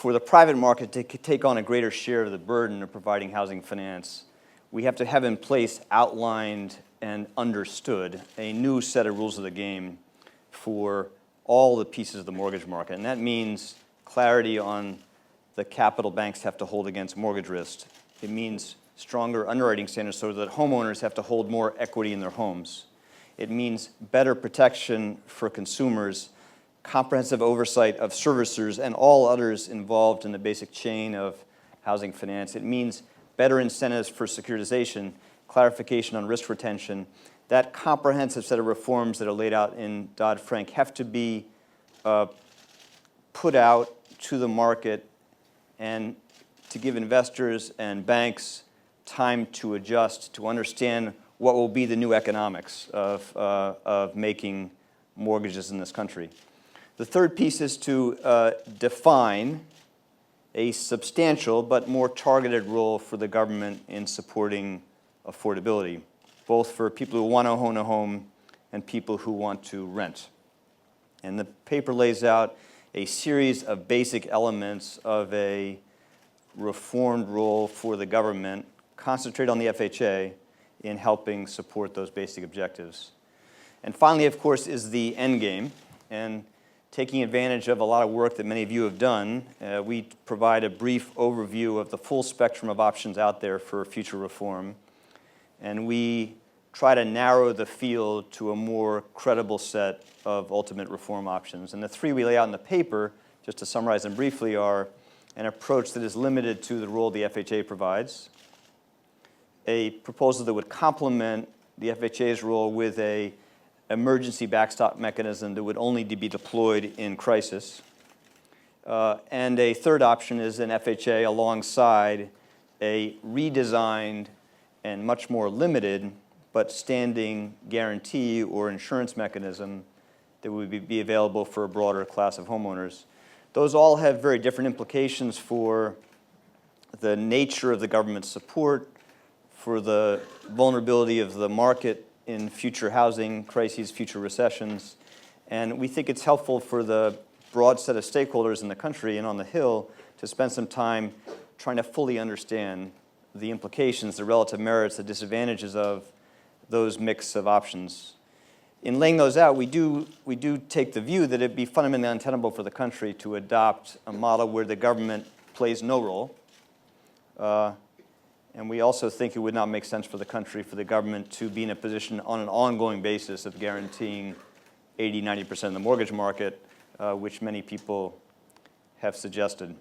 for the private market to take on a greater share of the burden of providing housing finance, we have to have in place, outlined, and understood a new set of rules of the game for all the pieces of the mortgage market. And that means clarity on the capital banks have to hold against mortgage risk. It means stronger underwriting standards so that homeowners have to hold more equity in their homes. It means better protection for consumers, comprehensive oversight of servicers and all others involved in the basic chain of housing finance. It means better incentives for securitization, clarification on risk retention. That comprehensive set of reforms that are laid out in Dodd-Frank have to be put out to the market and to give investors and banks time to adjust, to understand what will be the new economics of making mortgages in this country. The third piece is to define a substantial but more targeted role for the government in supporting affordability, both for people who want to own a home and people who want to rent. And the paper lays out a series of basic elements of a reformed role for the government, concentrate on the FHA in helping support those basic objectives. And finally, of course, is the end game. And taking advantage of a lot of work that many of you have done, we provide a brief overview of the full spectrum of options out there for future reform. And we try to narrow the field to a more credible set of ultimate reform options. And the three we lay out in the paper, just to summarize them briefly, are an approach that is limited to the role the FHA provides, a proposal that would complement the FHA's role with an emergency backstop mechanism that would only be deployed in crisis, and a third option is an FHA alongside a redesigned and much more limited but standing guarantee or insurance mechanism that would be available for a broader class of homeowners. Those all have very different implications for the nature of the government's support, for the vulnerability of the market in future housing crises, future recessions. And we think it's helpful for the broad set of stakeholders in the country and on the Hill to spend some time trying to fully understand the implications, the relative merits, the disadvantages of those mix of options. In laying those out, we do take the view that it'd be fundamentally untenable for the country to adopt a model where the government plays no role. And we also think it would not make sense for the country for the government to be in a position on an ongoing basis of guaranteeing 80–90% of the mortgage market, which many people have suggested.